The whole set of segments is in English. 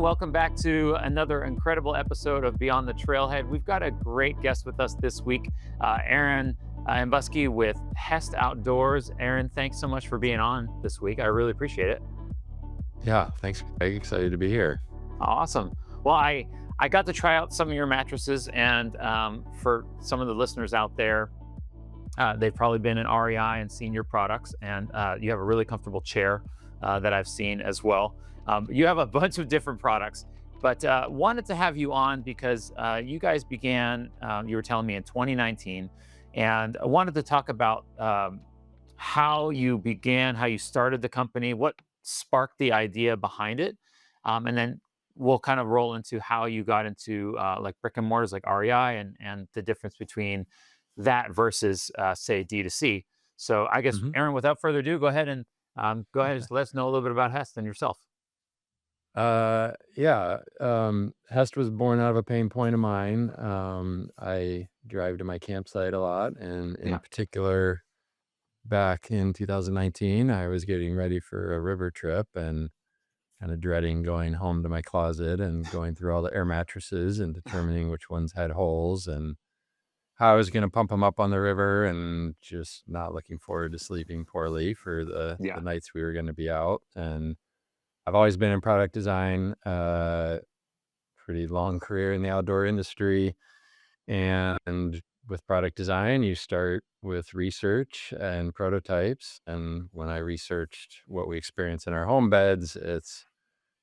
welcome back to another incredible episode of Beyond the Trailhead. We've got a great guest with us this week, Aaron Ambuske with HEST Outdoors. Aaron, thanks so much for being on this week. I really appreciate it. Yeah, thanks, Greg. Excited to be here. Awesome. Well, I got to try out some of your mattresses, and for some of the listeners out there, they've probably been in REI and seen your products, and you have a really comfortable chair that I've seen as well. You have a bunch of different products, but wanted to have you on because you guys began, you were telling me, in 2019, and I wanted to talk about how you began, how you started the company, what sparked the idea behind it, and then we'll kind of roll into how you got into like brick and mortars like REI and the difference between that versus say D2C. So I guess, hmm Aaron, without further ado, go ahead and just let us know a little bit about HEST and yourself. yeah, HEST was born out of a pain point of mine. I drive to my campsite a lot, and in Yeah. particular, back in 2019, I was getting ready for a river trip and kind of dreading going home to my closet and going through all the air mattresses and determining which ones had holes and how I was going to pump them up on the river, and just not looking forward to sleeping poorly for the Yeah. nights we were going to be out. And I've always been in product design, pretty long career in the outdoor industry. And with product design, you start with research and prototypes. And when I researched what we experience in our home beds, it's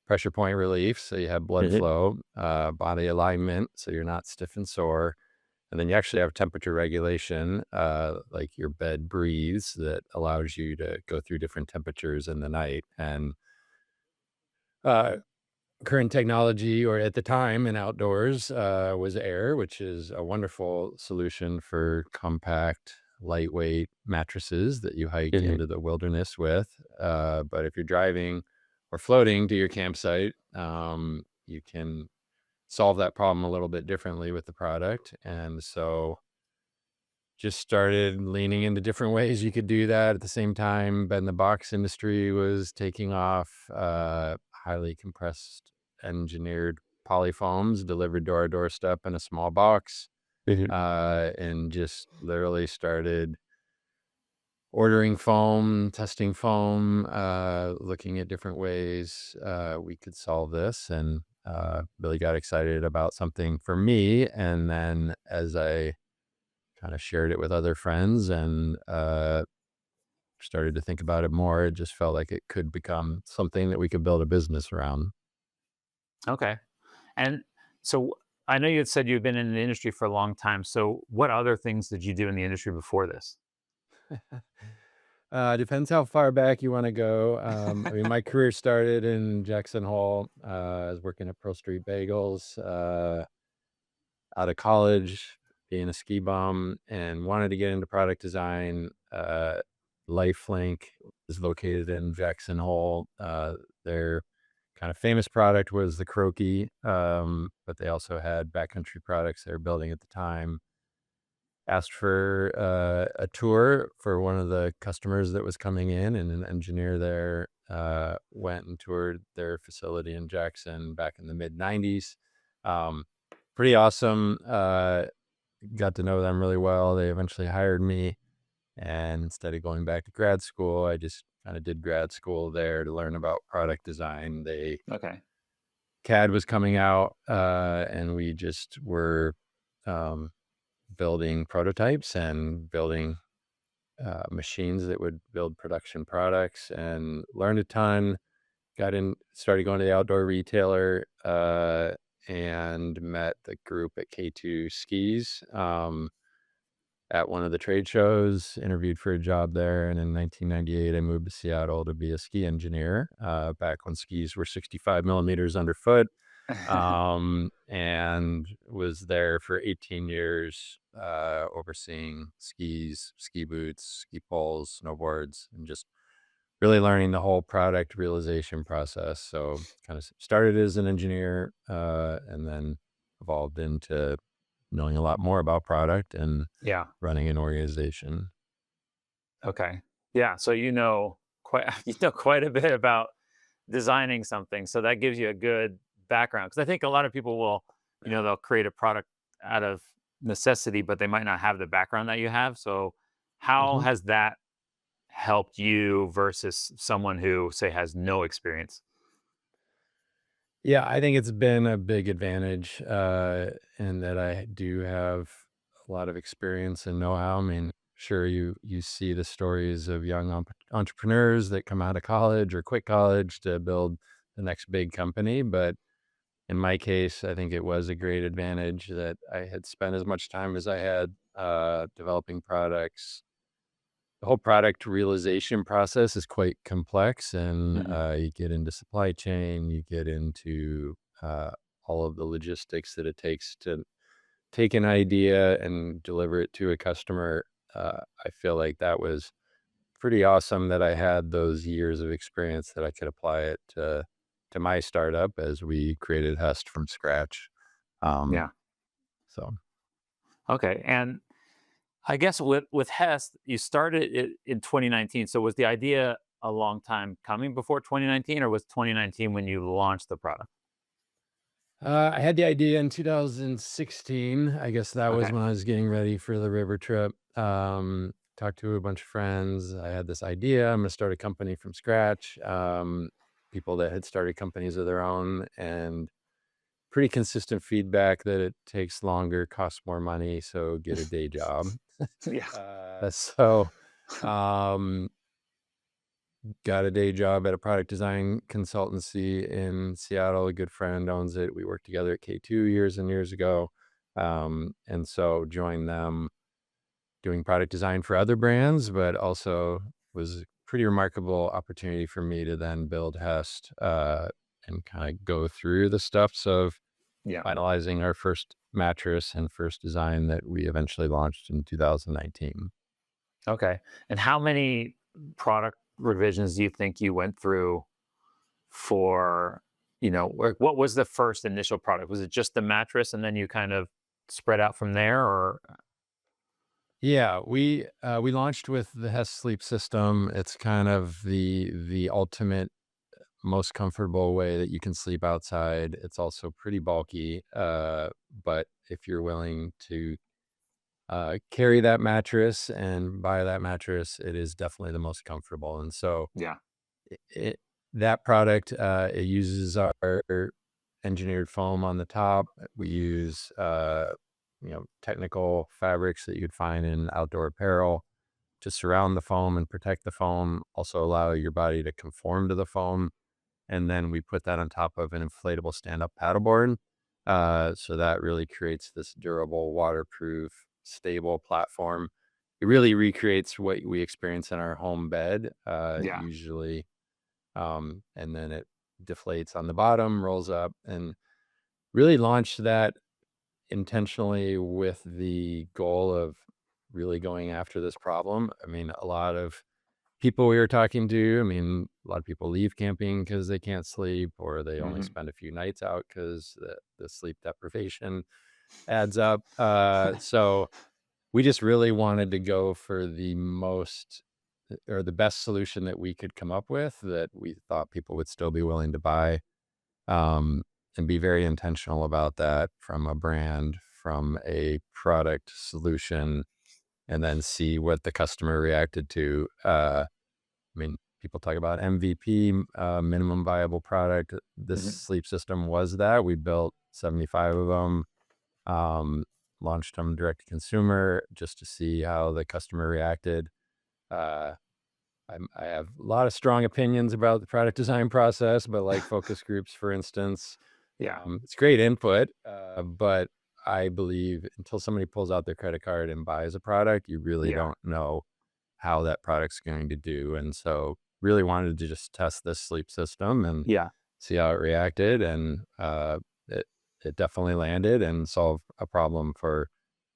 pressure point relief, so you have blood Mhm. flow, body alignment, so you're not stiff and sore. And then you actually have temperature regulation, like your bed breathes, that allows you to go through different temperatures in the night. And uh, current technology, or at the time in outdoors, was air, which is a wonderful solution for compact, lightweight mattresses that you hike Mhm. into the wilderness with. But if you're driving or floating to your campsite, you can solve that problem a little bit differently with the product. And so just started leaning into different ways you could do that. At the same time, bed in the box industry was taking off. Highly compressed, engineered polyfoams delivered to our doorstep in a small box, Mhm. and just literally started ordering foam, testing foam, looking at different ways we could solve this, and really got excited about something for me. And then as I kind of shared it with other friends and started to think about it more, it just felt like it could become something that we could build a business around. Okay. And so I know you had said you've been in the industry for a long time. So what other things did you do in the industry before this? Depends how far back you want to go. I mean, my career started in Jackson Hole. I was working at Pearl Street Bagels, out of college, being a ski bum, and wanted to get into product design. Lifelink is located in Jackson Hole. Their kind of famous product was the Croaky, but they also had backcountry products they were building at the time. Asked for a tour for one of the customers that was coming in, and an engineer there went and toured their facility in Jackson back in the mid 90s. Um, Pretty awesome. Got to know them really well. They eventually hired me, and instead of going back to grad school, I just kind of did grad school there to learn about product design. They Okay. CAD was coming out, and we just were um, building prototypes and building machines that would build production products, and learned a ton. Started going to the outdoor retailer, and met the group at K2 Skis at one of the trade shows, interviewed for a job there. And in 1998, I moved to Seattle to be a ski engineer, back when skis were 65 millimeters underfoot, and was there for 18 years, overseeing skis, ski boots, ski poles, snowboards, and just really learning the whole product realization process. So kind of started as an engineer, and then evolved into knowing a lot more about product and Yeah. running an organization. Okay. Yeah. So you know quite you know quite a bit about designing something. So that gives you a good background? Because I think a lot of people will, they'll create a product out of necessity, but they might not have the background that you have. So, how Mhm. has that helped you versus someone who, say, has no experience? Yeah, I think it's been a big advantage, in that I do have a lot of experience and know-how. I mean, sure, you see the stories of young entrepreneurs that come out of college or quit college to build the next big company, but in my case, I think it was a great advantage that I had spent as much time as I had, developing products. The whole product realization process is quite complex, and Hmm. you get into supply chain, you get into all of the logistics that it takes to take an idea and deliver it to a customer. I feel like that was pretty awesome that I had those years of experience that I could apply it to my startup as we created HEST from scratch. Um, Yeah. so. Okay. And I guess with Hest, you started it in 2019. So was the idea a long time coming before 2019, or was 2019 when you launched the product? I had the idea in 2016. I guess that was Okay. when I was getting ready for the river trip. Talked to a bunch of friends. I had this idea. I'm going to start a company from scratch. People that had started companies of their own, and pretty consistent feedback that it takes longer, costs more money, so get a day job. Yeah. So, um, got a day job at a product design consultancy in Seattle. A good friend owns it. We worked together at K2 years and years ago. And so joined them doing product design for other brands, but also was a pretty remarkable opportunity for me to then build HEST, and kind of go through the steps of Yeah. finalizing our first mattress and first design that we eventually launched in 2019. Okay. And how many product revisions do you think you went through for, what was the first initial product? Was it just the mattress and then you kind of spread out from there, or? Yeah, we launched with the HEST sleep system. It's kind of the ultimate, most comfortable way that you can sleep outside. It's also pretty bulky, but if you're willing to carry that mattress and buy that mattress, it is definitely the most comfortable. And so Yeah. it that product, it uses our engineered foam on the top. We use, technical fabrics that you'd find in outdoor apparel to surround the foam and protect the foam, also allow your body to conform to the foam. And then we put that on top of an inflatable stand-up paddleboard. So that really creates this durable, waterproof, stable platform. It really recreates what we experience in our home bed, Yeah. usually, and then it deflates on the bottom, rolls up, and really launched that intentionally with the goal of really going after this problem. I mean, a lot of people we were talking to, I mean, a lot of people leave camping because they can't sleep, or they only Hmm. spend a few nights out because the sleep deprivation adds up. So we just really wanted to go for the most or the best solution that we could come up with that we thought people would still be willing to buy, um, and be very intentional about that from a brand, from a product solution, and then see what the customer reacted to. I mean, people talk about MVP, minimum viable product. This Hmm. sleep system was that. We built 75 of them, um, launched them direct to consumer just to see how the customer reacted. Uh, I have a lot of strong opinions about the product design process, but like focus groups, for instance, Yeah. it's great input. But I believe until somebody pulls out their credit card and buys a product, you really Yeah. don't know how that product's going to do. And so really wanted to just test this sleep system and Yeah. see how it reacted. And it, it definitely landed and solved a problem for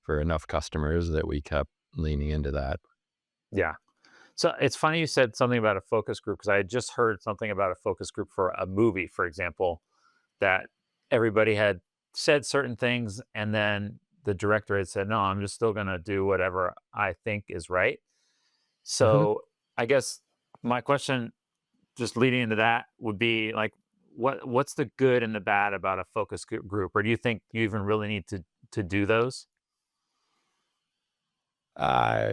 enough customers that we kept leaning into that. Yeah. So it's funny you said something about a focus group, because I had just heard something about a focus group for a movie, for example, that everybody had said certain things, and then the director had said, "No, I'm just still going to do whatever I think is right." Mhm. So I guess my question, just leading into that, would be like, what's the good and the bad about a group, or do you think you even really need to do those? Uh,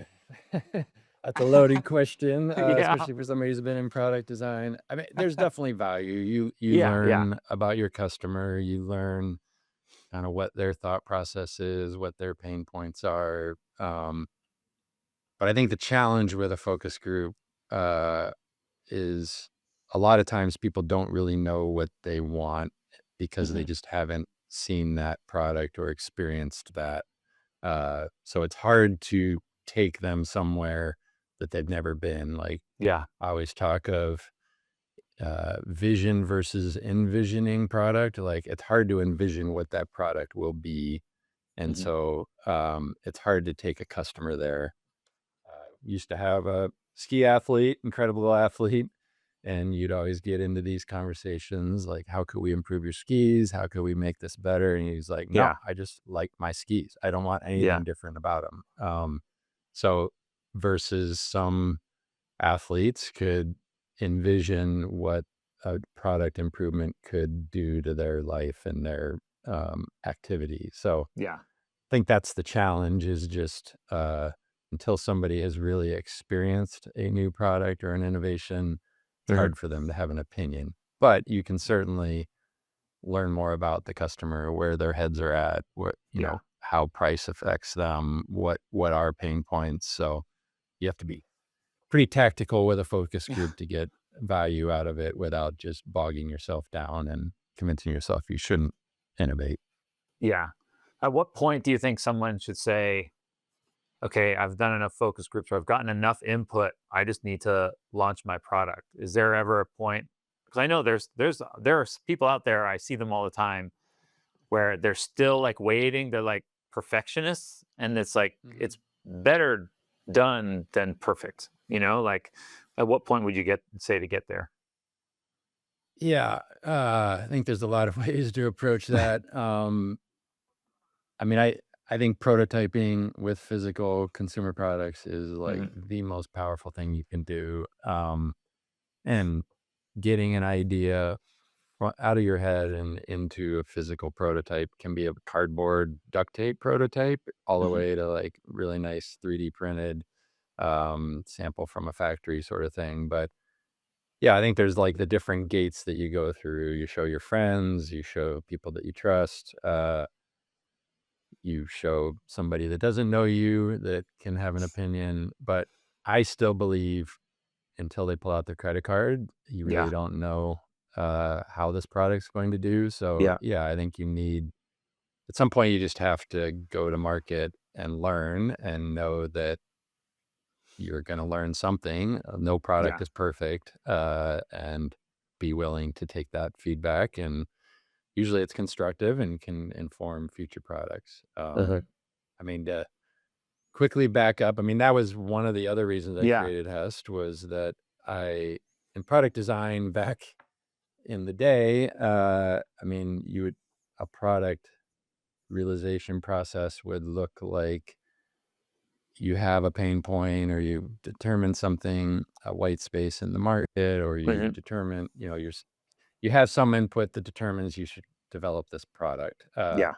that's a loaded question, Yeah. especially for somebody who's been in product design. I mean, there's definitely value. You Yeah, yeah. learn about your customer, you learn kind of what their thought process is, what their pain points are. But I think the challenge with a focus group uh, is a lot of times people don't really know what they want because they Mhm. just haven't seen that product or experienced that. So it's hard to take them somewhere that they've never been. Like Yeah. I always talk of vision versus envisioning product. Like it's hard to envision what that product will be. And Mhm. so it's hard to take a customer there. Used to have a ski athlete, incredible athlete, and you'd always get into these conversations like, "How could we improve your skis? How could we make this better?" And he's like, "No, Yeah. I just like my skis. I don't want Yeah. anything different about them." So versus some athletes could envision what a product improvement could do to their life and their activity. So Yeah. think that's the challenge is just, until somebody has really experienced a new product or an innovation, it's Mhm. hard for them to have an opinion. But you can certainly learn more about the customer, where their heads are at, what, Yeah. how price affects them, what are pain points. So you have to be pretty tactical with a focus group to get value out of it without just bogging yourself down and convincing yourself you shouldn't innovate. Yeah. At what point do you think someone should say, "Okay, I've done enough focus groups or I've gotten enough input. I just need to launch my product." Is there ever a point? Because I know there are people out there, I see them all the time, where they're still, like, waiting. They're, like, perfectionists, and it's like, Mhm. it's better done than perfect, you know? Like, at what point would you to get there? Yeah, I think there's a lot of ways to approach that. I mean, I think prototyping with physical consumer products is like Mhm. the most powerful thing you can do. And getting an idea out of your head and into a physical prototype can be a cardboard duct tape prototype all the Mhm. way to like really nice 3D printed sample from a factory sort of thing. But yeah, I think there's like the different gates that you go through. You show your friends, you show people that you trust, you show somebody that doesn't know you that can have an opinion. But I still believe until they pull out their credit card, you really Yeah. don't know how this product's going to do. So Yeah. yeah, I think you need at some point you just have to go to market and learn and know that you're going to learn something. No product Yeah. is perfect, and be willing to take that feedback. And usually it's constructive and can inform future products. Mhm. I mean, to quickly back up, I mean, that was one of the other reasons I Yeah. created HEST was that I, in product design back in the day, I mean, a product realization process would look like you have a pain point or you determine something, a white space in the market, or you Mhm. determine, you have some input that determines you should develop this product. Yeah.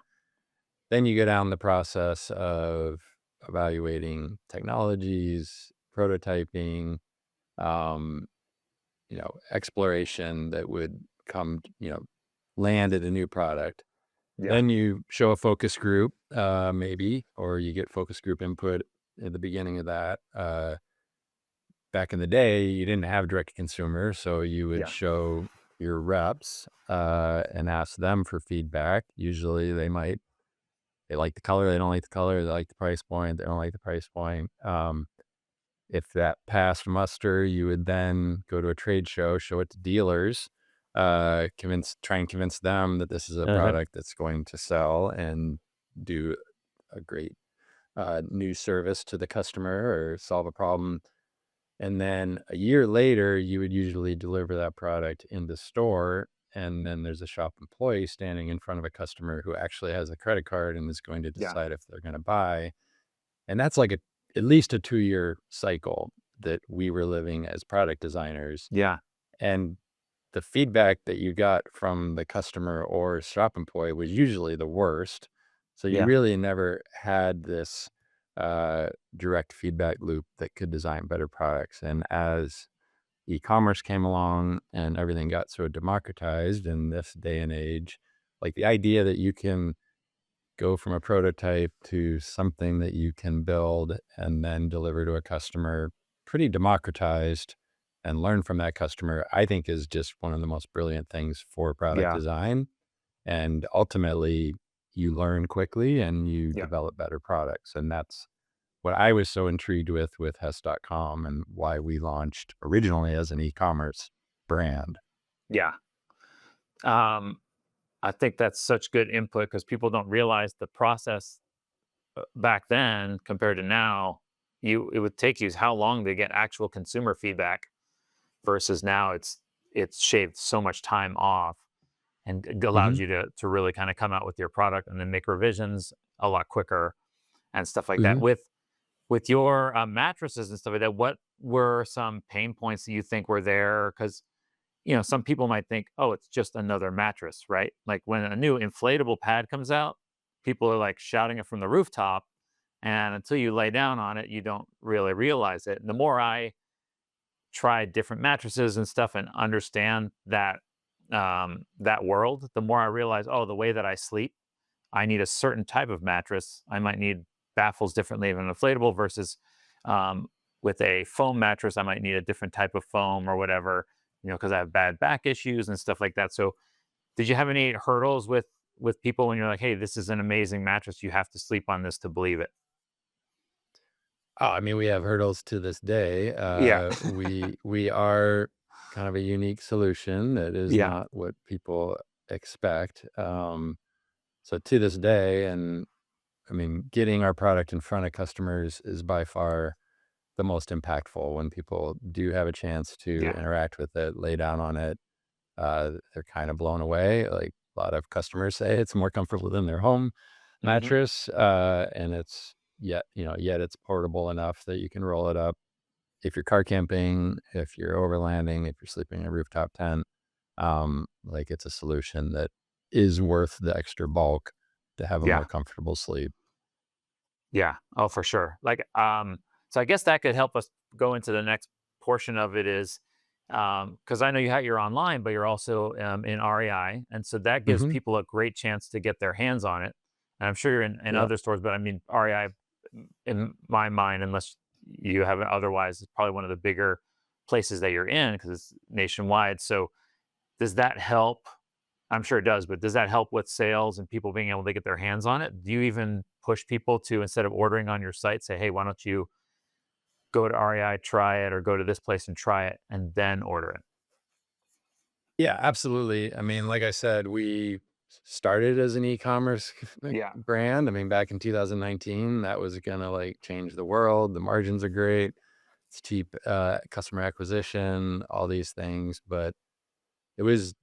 Then you go down the process of evaluating technologies, prototyping, um, exploration that would come, land at a new product. Yeah. Then you show a focus group, maybe, or you get focus group input at the beginning of that. Back in the day, you didn't have direct to consumer, so you would Yeah. show your reps and ask them for feedback. Usually, they like the color, they don't like the color, they like the price point, they don't like the price point. If that passed muster, you would then go to a trade show, show it to dealers, try and convince them that this is a Mhm. product that's going to sell and do a great new service to the customer or solve a problem. And then a year later, you would usually deliver that product in the store. And then there's a shop employee standing in front of a customer who actually has a credit card and is going to Yeah. decide if they're going to buy. And that's like at least a 2-year cycle that we were living as product designers. Yeah. And the feedback that you got from the customer or shop employee was usually the worst. So you Yeah. really never had this uh, direct feedback loop that could design better products. And as e-commerce came along and everything got so democratized in this day and age, like the idea that you can go from a prototype to something that you can build and then deliver to a customer pretty democratized and learn from that customer, I think is just one of the most brilliant things for product Yeah. design. And ultimately, you learn quickly and you Yeah. develop better products. And that's what I was so intrigued with HEST.com and why we launched originally as an e-commerce brand. Yeah. Um, I think that's such good input because people don't realize the process back then compared to now. It would take you how long to get actual consumer feedback versus now it's shaved so much time off and it allows Hmm. you to really kind of come out with your product and then make revisions a lot quicker and stuff like that. Hmm. With your mattresses and stuff like that, what were some pain points that you think were there? Because some people might think, oh, it's just another mattress, right? Like when a new inflatable pad comes out, people are like shouting it from the rooftop. And until you lay down on it, you don't really realize it. And the more I try different mattresses and stuff and understand that world, the more I realize, oh, the way that I sleep, I need a certain type of mattress. I might need baffles differently of an inflatable versus um, with a foam mattress, I might need a different type of foam or whatever, because I have bad back issues and stuff like that. So, did you have any hurdles with people when you're like, hey, this is an amazing mattress, you have to sleep on this to believe it? Oh, I mean, we have hurdles to this day. Yeah, We are kind of a unique solution that is yeah, not what people expect. So to this day, and I mean, getting our product in front of customers is by far the most impactful. When people do have a chance to yeah, interact with it, lay down on it, they're kind of blown away. Like a lot of customers say, it's more comfortable than their home hmm, mattress, and it's yet it's portable enough that you can roll it up if you're car camping, if you're overlanding, if you're sleeping in a rooftop tent. Like it's a solution that is worth the extra bulk to have a yeah. more comfortable sleep. Yeah. Oh, for sure. So I guess that could help us go into the next portion of it is because I know you're online, but you're also in REI. And so that gives Hmm. people a great chance to get their hands on it. And I'm sure you're in Yeah. other stores, but I mean, REI, in my mind, unless you have it otherwise, is probably one of the bigger places that you're in because it's nationwide. So does that help? I'm sure it does, but does that help with sales and people being able to get their hands on it? Do you even push people to, instead of ordering on your site, say, hey, why don't you go to REI, try it, or go to this place and try it and then order it? Yeah, absolutely. I mean, like I said, we started as an e-commerce Yeah. brand. I mean, back in 2019, that was gonna like change the world. The margins are great. It's cheap customer acquisition, all these things. But it was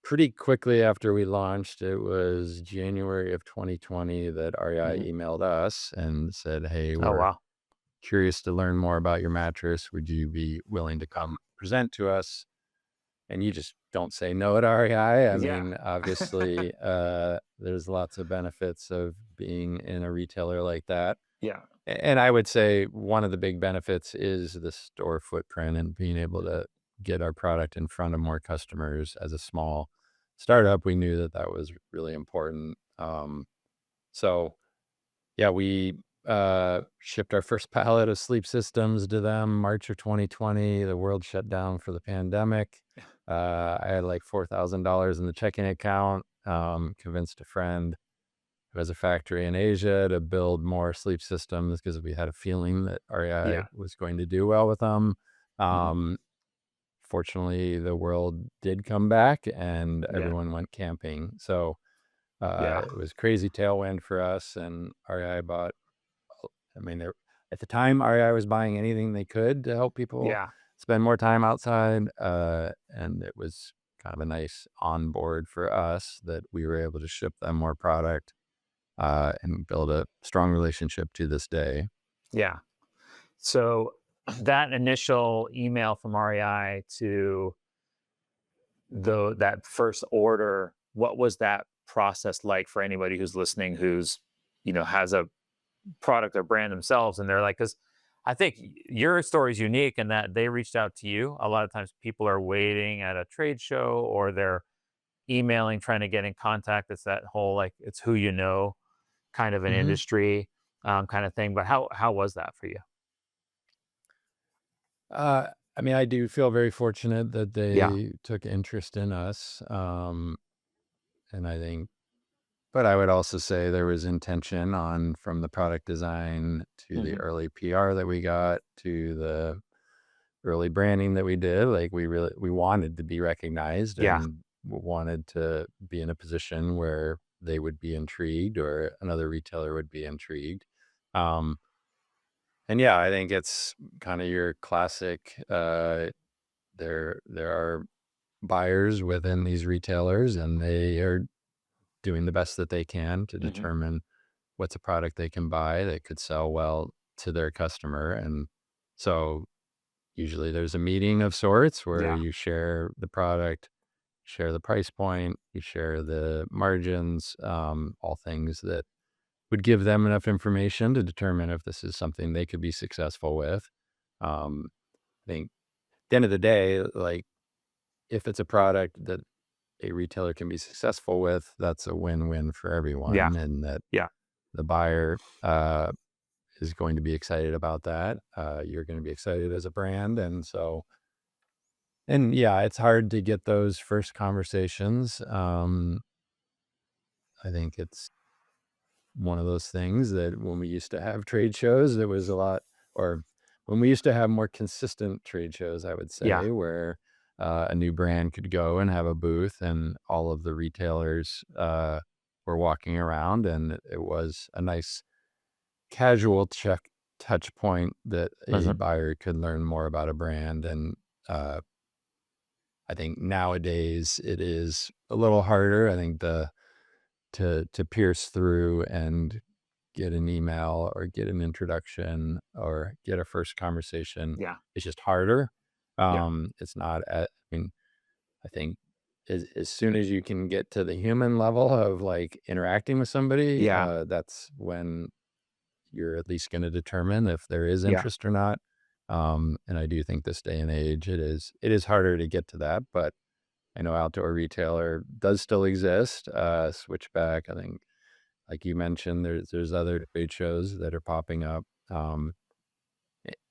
pretty quickly after we launched, it was January of 2020 that REI Hmm. emailed us and said, "Hey, Oh, we're wow. curious to learn more about your mattress. Would you be willing to come present to us?" And you just don't say no at REI. I Yeah. mean, obviously, there's lots of benefits of being in a retailer like that. Yeah. And I would say one of the big benefits is the store footprint and being able to get our product in front of more customers. As a small startup, we knew that that was really important. So yeah, we shipped our first pallet of sleep systems to them March of 2020. The world shut down for the pandemic. I had like $4,000 in the checking account. Convinced a friend who has a factory in Asia to build more sleep systems because we had a feeling that REI Yeah. was going to do well with them. Hmm. Um, Fortunately, the world did come back and Yeah. everyone went camping. So Yeah. it was crazy tailwind for us, and REI bought. I mean, at the time, REI was buying anything they could to help people Yeah. spend more time outside, and it was kind of a nice onboard for us that we were able to ship them more product, and build a strong relationship to this day. Yeah. So that initial email from REI to that first order, what was that process like for anybody who's listening, who's, has a product or brand themselves, and they're like, because I think your story is unique in that they reached out to you. A lot of times people are waiting at a trade show, or they're emailing trying to get in contact. It's that whole, like, it's who you know kind of an Hmm. industry, kind of thing. But how was that for you? I mean, I do feel very fortunate that Yeah. they took interest in us. And I think, but I would also say there was intention on from the product design to the Hmm. early PR that we got to the early branding that we did. Like we wanted to be recognized Yeah. and wanted to be in a position where they would be intrigued or another retailer would be intrigued. Um, and yeah, I think it's kind of your classic, there are buyers within these retailers and they are doing the best that they can to Hmm. determine what's a product they can buy that could sell well to their customer. And so usually there's a meeting of sorts where Yeah. you share the product, share the price point, you share the margins, all things that would give them enough information to determine if this is something they could be successful with. Um, I think at the end of the day, like if it's a product that a retailer can be successful with, that's a win-win for Yeah. everyone, and that Yeah. the buyer is going to be excited about that. You're going to be excited as a brand, and so, and yeah, it's hard to get those first conversations. I think it's one of those things that when we used to have trade shows, there was a lot, or when we used to have more consistent trade shows, I would Yeah. say, where a new brand could go and have a booth, and all of the retailers were walking around, and it was a nice casual check touch point that a Hmm. buyer could learn more about a brand. And uh, I think nowadays it is a little harder. I think the to pierce through and get an email or get an introduction or get a first conversation Yeah. is just harder. Yeah. It's not at, I mean, I think as soon as you can get to the human level of like interacting with somebody, Yeah. that's when you're at least going to determine if there is Yeah. interest or not. And I do think this day and age, it is harder to get to that, but I know Outdoor Retailer does still exist. Switchback, I think, like you mentioned, there's other trade shows that are popping up.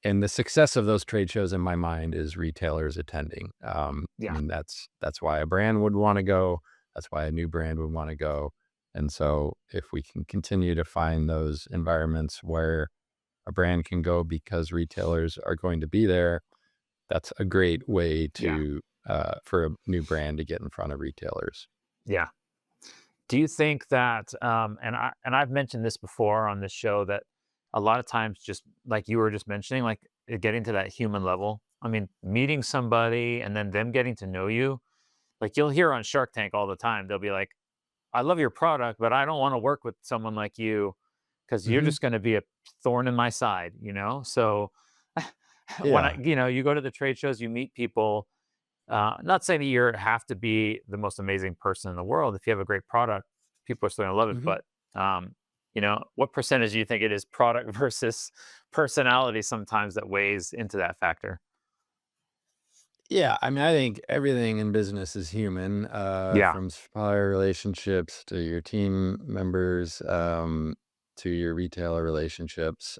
And the success of those trade shows in my mind is retailers attending. I Yeah. mean, that's why a brand would want to go. That's why a new brand would want to go. And so if we can continue to find those environments where a brand can go because retailers are going to be there, that's a great way Yeah. to for a new brand to get in front of retailers. Yeah. Do you think that, I've mentioned this before on this show, that a lot of times, just like you were just mentioning, like getting to that human level. I mean, meeting somebody and then them getting to know you. Like you'll hear on Shark Tank all the time. They'll be like, "I love your product, but I don't want to work with someone like you because you're Hmm. just going to be a thorn in my side." So when Yeah. you go to the trade shows, you meet people. Not saying that you have to be the most amazing person in the world. If you have a great product, people are still gonna love it. Hmm. But what percentage do you think it is product versus personality sometimes that weighs into that factor? Yeah, I mean, I think everything in business is human, Yeah. from supplier relationships to your team members, to your retailer relationships.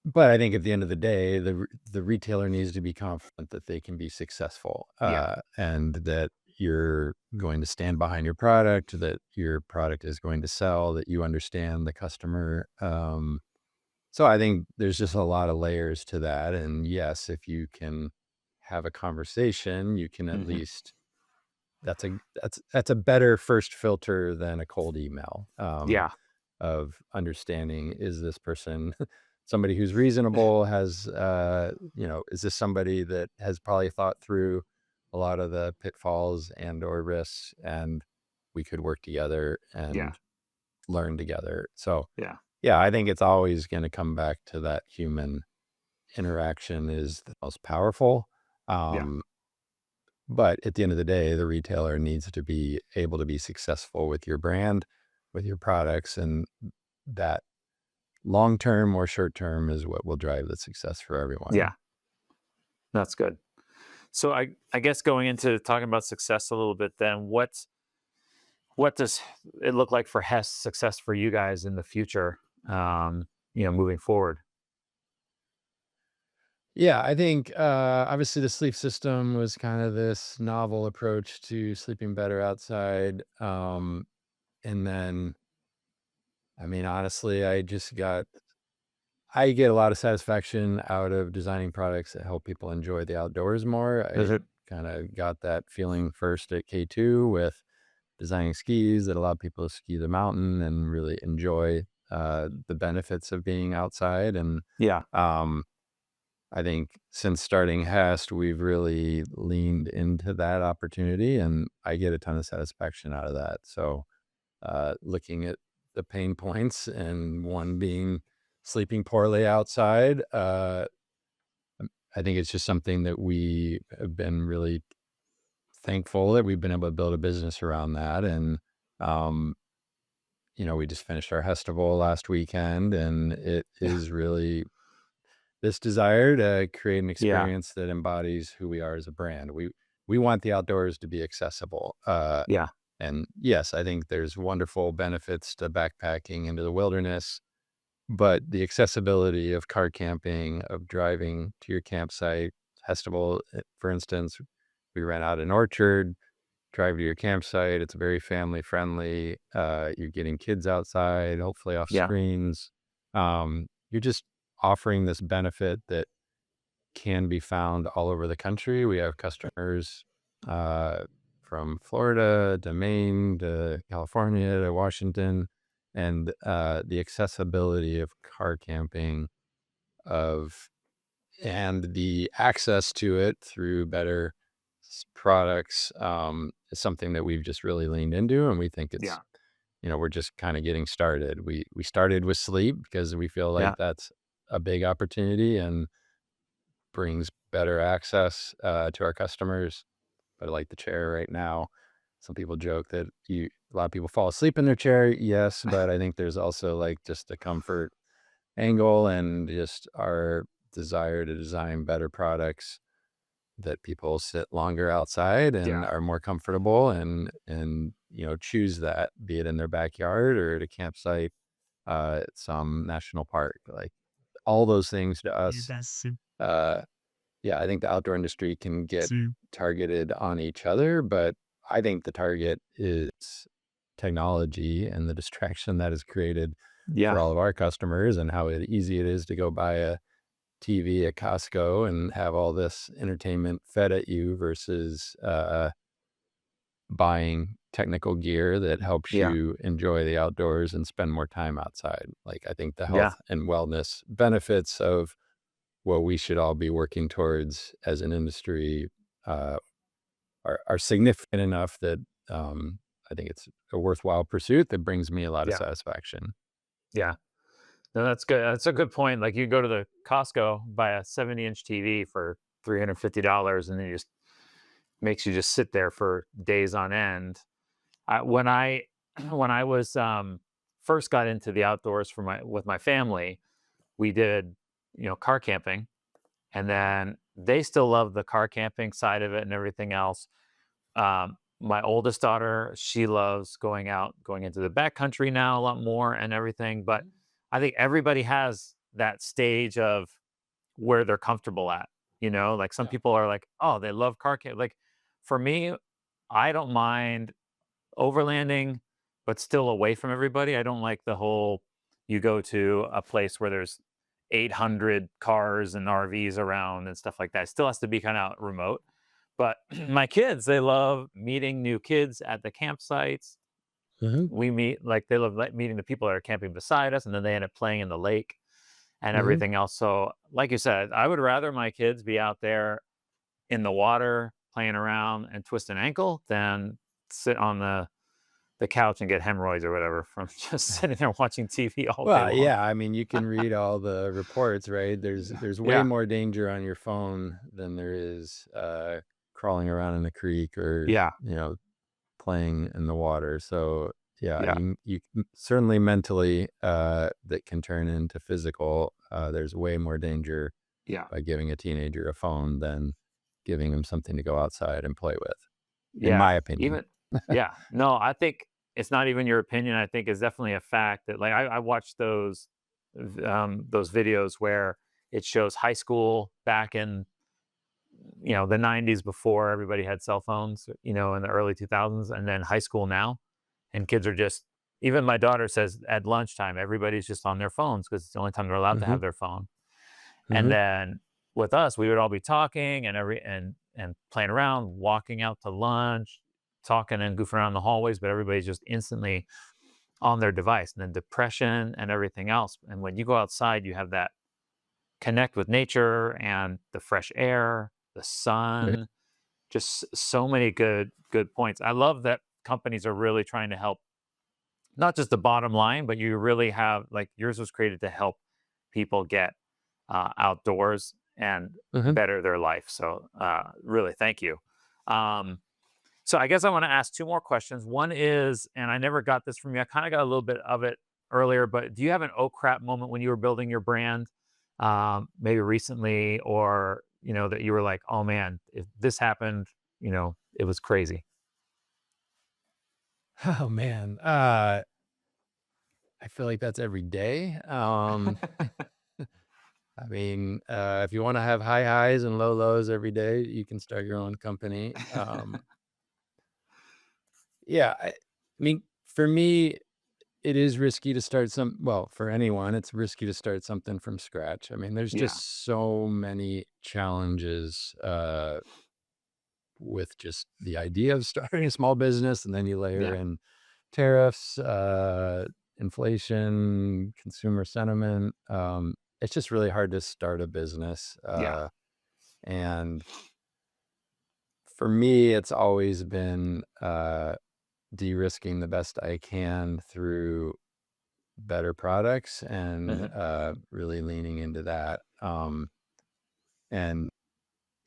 But I think at the end of the day, the retailer needs to be confident that they can be successful, Yeah. and that you're going to stand behind your product, that your product is going to sell, that you understand the customer. So I think there's just a lot of layers to that. And yes, if you can have a conversation, you can at Hmm. least that's a better first filter than a cold email, Yeah. of understanding, is this person somebody who's reasonable, has is this somebody that has probably thought through a lot of the pitfalls and or risks, and we could work together Yeah. and learn together. So Yeah. yeah, I think it's always going to come back to that human interaction is the most powerful. Yeah. Um, But at the end of the day, the retailer needs to be able to be successful with your brand, with your products, and that long term or short term is what will drive the success for Yeah, everyone. that's good. So I guess going into talking about success a little bit, then what does it look like for Hess success for you guys in the future? Moving forward. Yeah, I think obviously the sleep system was kind of this novel approach to sleeping better outside. And then, I mean, honestly, I get a lot of satisfaction out of designing products that help people enjoy the outdoors more. Is I it? kind of got that feeling first at K2 with designing skis that allow people to ski the mountain and really enjoy the benefits of being outside. And Yeah, um, I think since starting HEST, we've really leaned into that opportunity, and I get a ton of satisfaction out of that. So, looking at the pain points, and one being sleeping poorly outside, I think it's just something that we have been really thankful that we've been able to build a business around that. And, um, we just finished our festival last weekend, and it yeah, is really this desire to create an yeah, experience that embodies who we are as a brand. We want the outdoors to be accessible. yeah, And yes, I think there's wonderful benefits to backpacking into the wilderness, but the accessibility of car camping, of driving to your campsite, festival, for instance, we ran out an orchard, drive to your campsite. It's very family friendly. You're getting kids outside, hopefully off yeah, screens. You're just offering this benefit that can be found all over the country. We have customers uh, from Florida to Maine to California to Washington, and the accessibility of car camping of and the access to it through better products is something that we've just really leaned into, and we think it's yeah, we're just kind of getting started. We started with sleep because we feel like yeah, that's a big opportunity and brings better access to our customers. But I like the chair right now. Some people joke that a lot of people fall asleep in their chair. Yes, but I think there's also like just the comfort angle and just our desire to design better products that people sit longer outside and yeah, are more comfortable and choose that, be it in their backyard or at a campsite at some national park. Like all those things to Yeah, us, that's super. uh, yeah, I think the outdoor industry can get Super. targeted on each other, but I think the target is technology and the distraction that is created for yeah, all of our customers and how easy it is to go buy a TV at Costco and have all this entertainment fed at you versus buying technical gear that helps yeah, you enjoy the outdoors and spend more time outside. Like I think the yeah, health and wellness benefits of what we should all be working towards as an industry uh, are significant enough that I think it's a worthwhile pursuit that brings me a lot of yeah, satisfaction. yeah. No, that's good. That's a good point. Like you go to the Costco, buy a 70-inch TV for $350, and then you just makes you just sit there for days on end. When I when I was first got into the outdoors for my with my family, we did car camping, and then they still love the car camping side of it and everything else. My oldest daughter, she loves going out, going into the backcountry now a lot more and everything. But I think everybody has that stage of where they're comfortable at. Like some Yeah. people are like, oh, they love car camp. Like for me, I don't mind overlanding, but still away from everybody. I don't like the whole you go to a place where there's 800 cars and RVs around and stuff like that. It still has to be kind of remote. But my kids, they love meeting new kids at the campsites. Hmm. We meet like they love meeting the people that are camping beside us, and then they end up playing in the lake and Hmm. everything else. So, like you said, I would rather my kids be out there in the water playing around and twist an ankle than sit on the couch and get hemorrhoids or whatever from just sitting there watching TV all day Well, long. yeah, I mean, you can read all the reports, right? There's way Yeah, more danger on your phone than there is crawling around in the creek or, Yeah. playing in the water. So yeah, Yeah. certainly mentally, that can turn into physical. There's way more danger Yeah. by giving a teenager a phone than giving them something to go outside and play with, in Yeah. my opinion. Even yeah. No, I think it's not even your opinion. I think it's definitely a fact that like I watched those videos where it shows high school back in the 90s before everybody had cell phones, in the early 2000s, and then high school now. And kids are just, even my daughter says at lunchtime, everybody's just on their phones because it's the only time they're allowed to Hmm. have their phone. And Hmm. then with us, we would all be talking and playing around, walking out to lunch, talking and goofing around in the hallways, but everybody's just instantly on their device. And then depression and everything else. And when you go outside, you have that connect with nature and the fresh air, the sun, just so many good points. I love that companies are really trying to help not just the bottom line, but you really have like yours was created to help people get outdoors and Hmm. better their life. So really, thank you. Um, so I guess I want to ask two more questions. One is, and I never got this from you. I kind of got a little bit of it earlier, but do you have an oh crap moment when you were building your brand, maybe recently, or that you were like, oh man, if this happened, it was crazy. Oh man, I feel like that's every day. I mean, if you want to have high highs and low lows every day, you can start your own company. Yeah, I mean, for me, it is risky to start well, for anyone, it's risky to start something from scratch. I mean, there's Yeah, just so many challenges with just the idea of starting a small business, and then you layer yeah, in tariffs, inflation, consumer sentiment. It's just really hard to start a business. yeah. And for me, it's always been de-risking the best I can through better products and Hmm. really leaning into that. And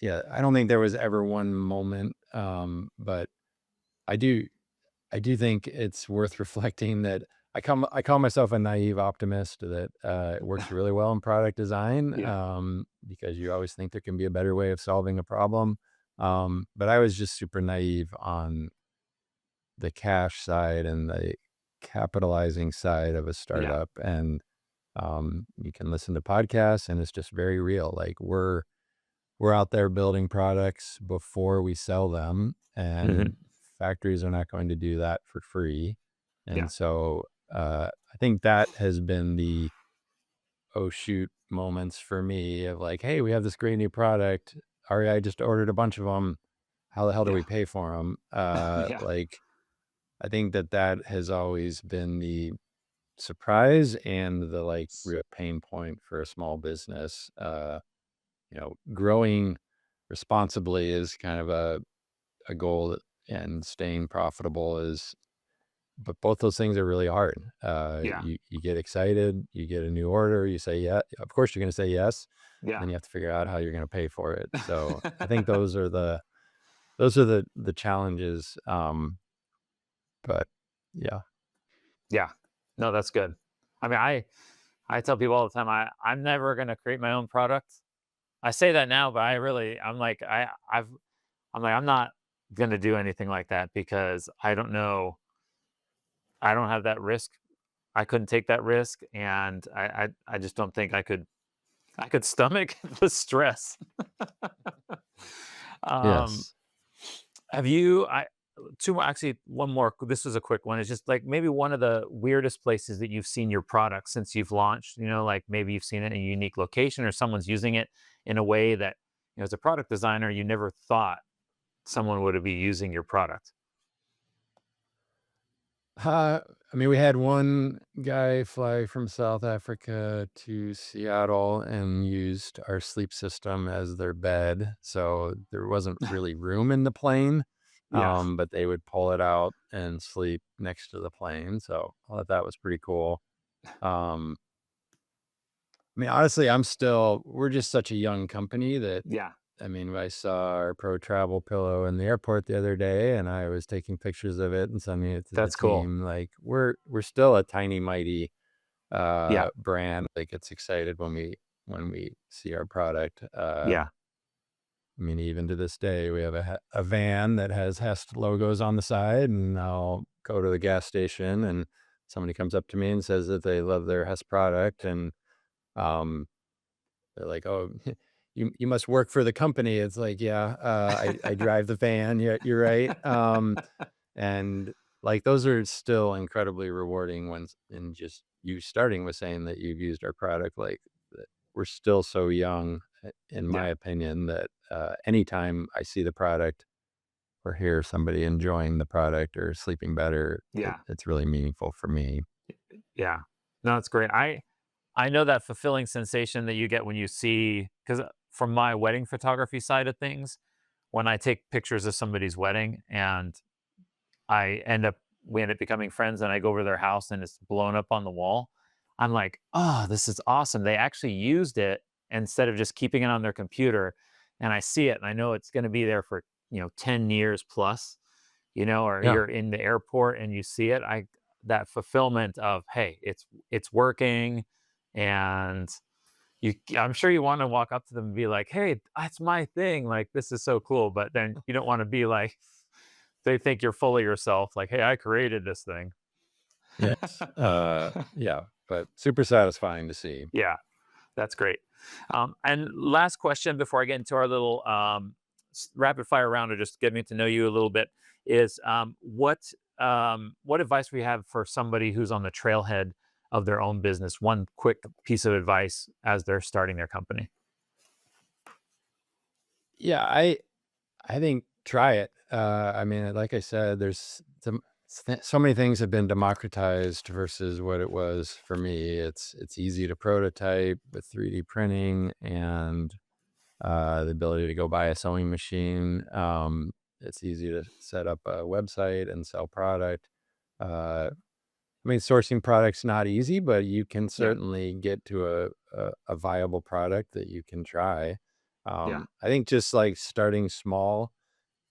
yeah, I don't think there was ever one moment, but I do I do think it's worth reflecting that I call myself a naive optimist that it works really well in product design, Yeah, because you always think there can be a better way of solving a problem. But I was just super naive on the cash side and the capitalizing side of a yeah. startup. And you can listen to podcasts, and it's just very real. Like we're out there building products before we sell them, and Hmm. factories are not going to do that for free. Yeah, And so I think that has been the oh shoot moments for me of like, hey, we have this great new product. REI just ordered a bunch of them. How the hell do yeah, we pay for them? yeah, Like, I think that has always been the surprise and the like real pain point for a small business. Growing responsibly is kind of a goal and staying profitable is, but both those things are really hard. yeah, You get excited, you get a new order, you say, yeah, of course you're going to say yes. And yeah. then you have to figure out how you're going to pay for it. So I think those are the challenges. But yeah. Yeah. No, that's good. I mean, I tell people all the time, I'm never gonna create my own product. I say that now, but I'm like I'm like I'm not gonna do anything like that because I don't know. I don't have that risk. I couldn't take that risk, and I just don't think I could stomach the stress. um, Yes. have you? I two more actually one more. This is a quick one. It's just like maybe one of the weirdest places that you've seen your product since you've launched. Like maybe you've seen it in a unique location or someone's using it in a way that as a product designer you never thought someone would be using your product. Uh, I mean, we had one guy fly from South Africa to Seattle and used our sleep system as their bed. So there wasn't really room in the plane, Yeah, but they would pull it out and sleep next to the plane. So I thought that was pretty cool. I mean, honestly, we're just such a young company that yeah, I mean, I saw our Pro Travel pillow in the airport the other day, and I was taking pictures of it and sending it to the That's cool. team. Like, we're still a tiny mighty Yeah. brand that gets excited when we see our product. Yeah. I mean, even to this day, we have a van that has HEST logos on the side, and I'll go to the gas station, and somebody comes up to me and says that they love their HEST product, and um, they're like, "Oh, you must work for the company." It's like, "Yeah, I drive the van." Yeah, you're right. And like those are still incredibly rewarding ones. And just you starting with saying that you've used our product, like that we're still so young, in my Yeah. opinion, that anytime I see the product or hear somebody enjoying the product or sleeping better, Yeah. it's really meaningful for me. Yeah. No, it's great. I know that fulfilling sensation that you get when you see, because from my wedding photography side of things, when I take pictures of somebody's wedding and we end up becoming friends and I go over to their house and it's blown up on the wall, I'm like, oh, this is awesome. They actually used it instead of just keeping it on their computer. And I see it and I know it's going to be there for, 10 years plus, or Yeah. you're in the airport and you see it. That fulfillment of, hey, it's working. And I'm sure you want to walk up to them and be like, hey, that's my thing. Like, this is so cool. But then you don't want to be like, they think you're full of yourself, like, hey, I created this thing. Yes. Yeah, but super satisfying to see. Yeah, that's great. And last question before I get into our little rapid fire round of just getting to know you a little bit is what advice we have for somebody who's on the trailhead of their own business? One quick piece of advice as they're starting their company. Yeah, I think try it. I mean, like I said, there's so many things have been democratized versus what it was for me. It's easy to prototype with 3D printing and the ability to go buy a sewing machine. It's easy to set up a website and sell product. Uh, I mean, sourcing products not easy, but you can Yeah, certainly get to a viable product that you can try. yeah, I think just like starting small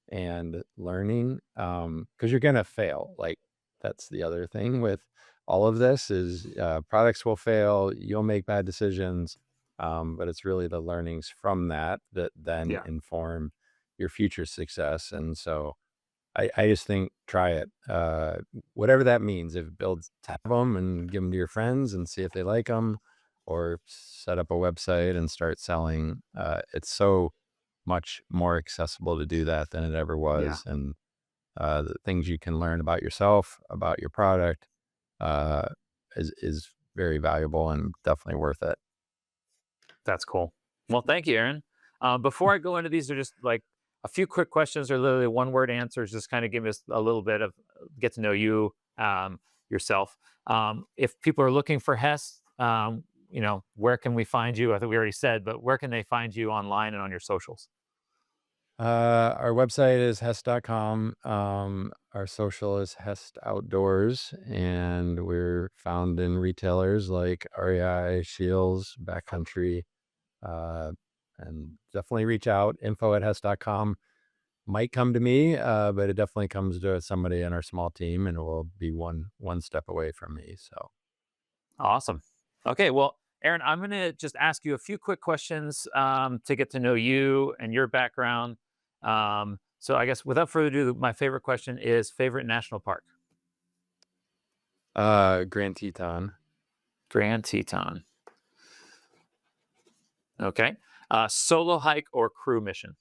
and learning, because you're gonna fail. Like, that's the other thing with all of this is, products will fail, you'll make bad decisions, but it's really the learnings from that that then yeah, inform your future success, and so I just think try it, whatever that means. If it builds 10 of 'em and give them to your friends and see if they like them, or set up a website and start selling, it's so much more accessible to do that than it ever yeah. was, and, the things you can learn about yourself, about your product, uh, is very valuable and definitely worth it. That's cool. Well, thank you, Aaron. Before I go into these, are just like a few quick questions or literally one word answers, just kind of give us a little bit of get to know you yourself. If people are looking for Hess, where can we find you? I think we already said, but where can they find you online and on your socials? Our website is hest.com. Our social is Hest Outdoors, and we're found in retailers like REI, Shields, Backcountry, uh, and definitely reach out. Info@hest.com might come to me, but it definitely comes to somebody in our small team, and it will be one step away from me. So, Awesome. Okay, well, Aaron, I'm going to just ask you a few quick questions to get to know you and your background. So I guess without further ado, my favorite question is favorite national park. Grand Teton Grand Teton. Okay. Solo hike or crew mission?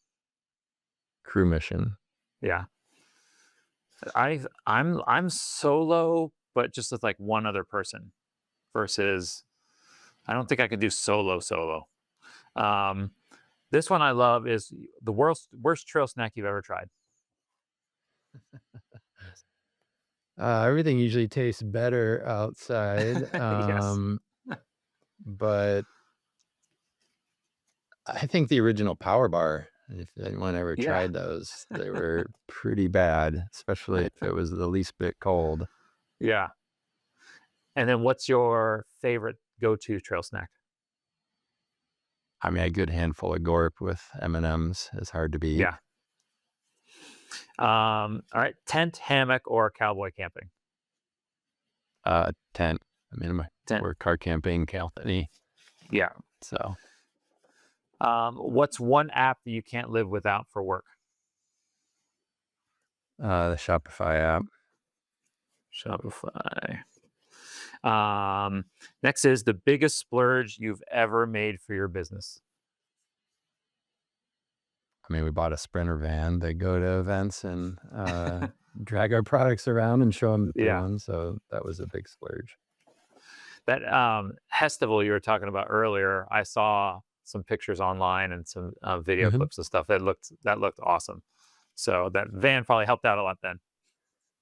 crew mission. Yeah. I'm solo, but just with like one other person versus I don't think I could do solo. Um, this one I love is the worst trail snack you've ever tried. Everything usually tastes better outside, Yes. but I think the original Power Bar, if anyone ever Yeah. tried those, they were pretty bad, especially if it was the least bit cold. Yeah. And then what's your favorite go-to trail snack? I mean, a good handful of Gorp with M&Ms is hard to beat. Yeah. All right. Tent, hammock, or cowboy camping? Tent. I mean, Tent. we're car camping, California. Yeah. So, what's one app that you can't live without for work? the Shopify app. Shopify. Next is the biggest splurge you've ever made for your business. I mean, we bought a Sprinter van. They go to events and drag our products around and show them to everyone. So that was a big splurge. That Hestival you were talking about earlier, I saw some pictures online and some video clips and stuff that looked awesome. So that van probably helped out a lot then.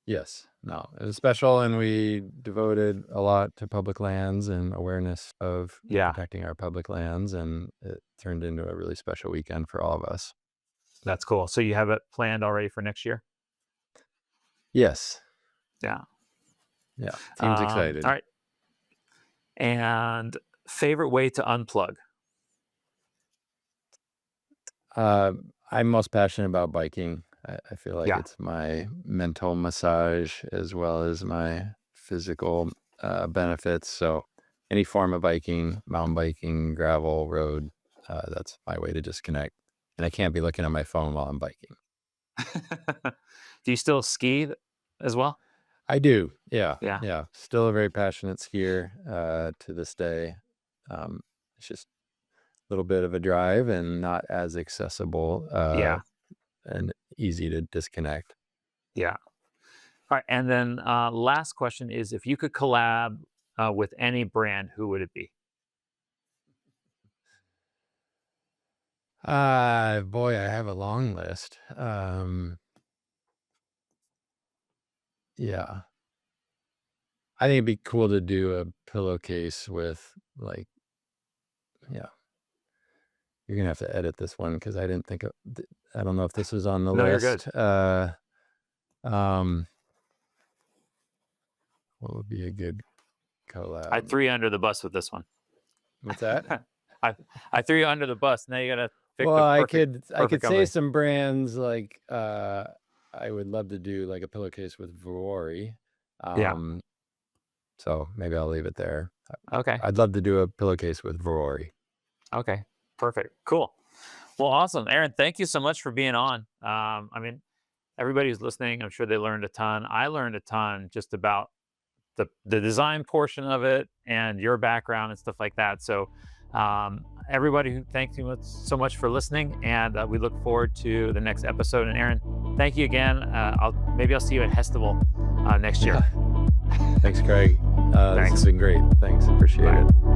Yes. No, it was special, and we devoted a lot to public lands and awareness of protecting our public lands, and it turned into a really special weekend for all of us. That's cool. So you have it planned already for next year? Yes. Yeah. Yeah. Team's excited. All right. And favorite way to unplug? I'm most passionate about biking. I feel like it's my mental massage as well as my physical benefits. So any form of biking, mountain biking, gravel, road, that's my way to disconnect. And I can't be looking at my phone while I'm biking. Do you still ski as well? I do. Yeah. Still a very passionate skier to this day. It's just a little bit of a drive and not as accessible and easy to disconnect. Yeah. All right. And then last question is, if you could collab with any brand, who would it be? Boy, I have a long list. Yeah. I think it'd be cool to do a pillowcase with You're gonna have to edit this one because I didn't think I don't know if this was on the list. You're good. What would be a good collab? I threw you under the bus with this one. What's that? I threw you under the bus. Now you gotta pick I perfect could company. say some brands like I would love to do like a pillowcase with Rory. So maybe I'll leave it there. Okay. I'd love to do a pillowcase with Rory. Okay. Perfect. Cool. Well, awesome. Aaron, thank you so much for being on. I mean, everybody who's listening, I'm sure they learned a ton. I learned a ton just about the design portion of it and your background and stuff like that. So everybody, thank you so much for listening, and we look forward to the next episode. And Aaron, thank you again. Maybe I'll see you at Hestival next year. Thanks, Craig. This has been great. Thanks. Appreciate it.